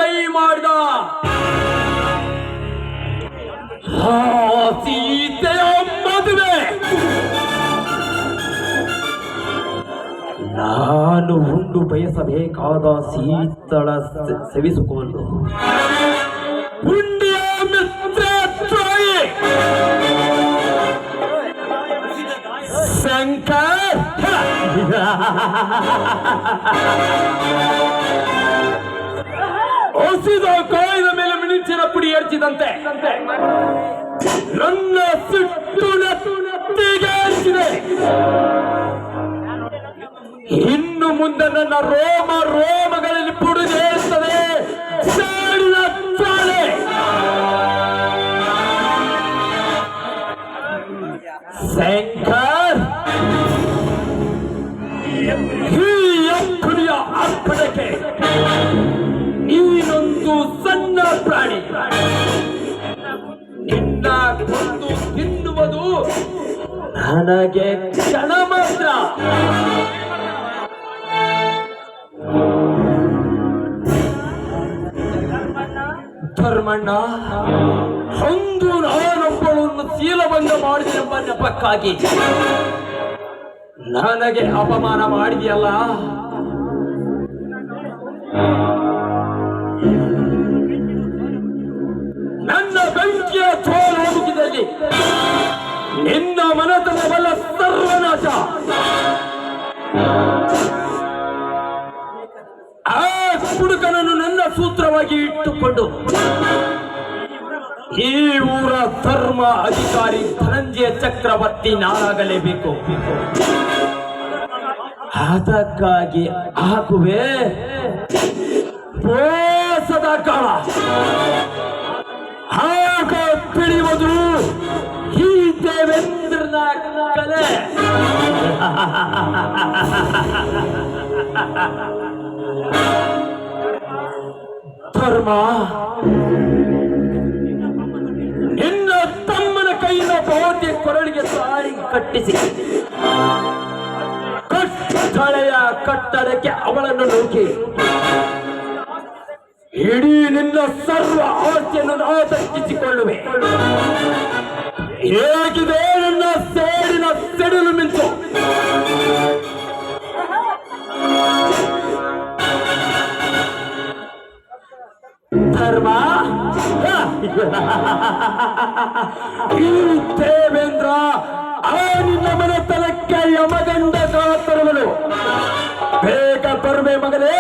ಕೈ ಮಾಡಿದ ಸೀತೆಯ ಮದುವೆ ನಾನು ಉಂಡು ಬಯಸಬೇಕಾದ ಶೀತಳ ಸವಿಸಿಕೊಂಡು ಪುಣ್ಯ ಮಿತ್ರ ಶಂಕರ್ ಹೊಸಿದ ಕಾಯಿದ ಮೇಲೆ ಮಿಣಿಚಿನ ಪುಡಿ ಎರಚಿದಂತೆ ನನ್ನ ಸಿಟ್ಟು ನೆತ್ತಿಗೆ ಎರಚಿದೆ. ಇನ್ನು ಮುಂದೆ ನನ್ನ ರೋಮ ರೋಮಗಳಲ್ಲಿ ಪುಡಿದೇರುತ್ತದೆ ಚಾಡಿನ ಚಾಳೆ. ಶಂಕರ್, ಈ ಅಪ್ಪುಡಿಯ ಅರ್ಪಣೆಗೆ ನೀನೊಂದು ಸಣ್ಣ ಪ್ರಾಣಿ. ನಿನ್ನ ಕೊಂದು ತಿನ್ನುವುದು ನನಗೆ ಕ್ಷಣ ಮಾತ್ರ. ಧರ್ಮಣ್ಣ, ಒಂದು ನಾನೊಬ್ಬಳನ್ನು ಶೀಲಭಂಗ ಮಾಡಿದೆಂಬ ನೆಪಕ್ಕಾಗಿ ನನಗೆ ಅಪಮಾನ ಮಾಡಿದೆಯಲ್ಲ, ನನ್ನ ಬೆಂಕಿಯ ಹೋಗುತ್ತಿದ್ದಲ್ಲಿ ನಿನ್ನ ಮನತನವಲ್ಲ ಸರ್ವನಾಶ. ಆ ಕುಡುಕನನ್ನು ನನ್ನ ಸೂತ್ರವಾಗಿ ಇಟ್ಟುಕೊಂಡು ಈ ಊರ ಧರ್ಮ ಅಧಿಕಾರಿ ಧನಂಜಯ ಚಕ್ರವರ್ತಿ ನಾನಾಗಲೇಬೇಕು. ಅದಕ್ಕಾಗಿ ಹಾಕುವೆ ಮೋಸದ ಕಾಲ. ಆಗ ತಿಳಿಯುವುದು ಈ ದೇವೇಂದ್ರನ ಕಲೆ. ಧರ್ಮ, ನಿನ್ನ ತಮ್ಮನ ಕೈಯಿಂದ ಬಹುತೇಕ ಕೊರಳಿಗೆ ಸಾರಿ ಕಟ್ಟಿಸಿ ಕಟ್ಟಳೆಯ ಕಟ್ಟಡಕ್ಕೆ ಅವಳನ್ನು ನೂಕಿ ಇಡೀ ನಿನ್ನ ಸರ್ವ ಆಸ್ತಿಯನ್ನು ಆಸಕ್ತಿಸಿಕೊಳ್ಳುವೆ. ಹೇಗಿದೆ ನನ್ನ ಸೇಡಿನ ಸಿಡಿಲು ಮಿಂಚು. ಧರ್ಮ, ಈ ದೇವೇಂದ್ರ ಆ ನಿನ್ನ ಮನೆತನಕ್ಕೆ ಯಮಗಂಡ ತರುವಳು. ಬೇಗ ಬರುವೆ ಮಗನೇ.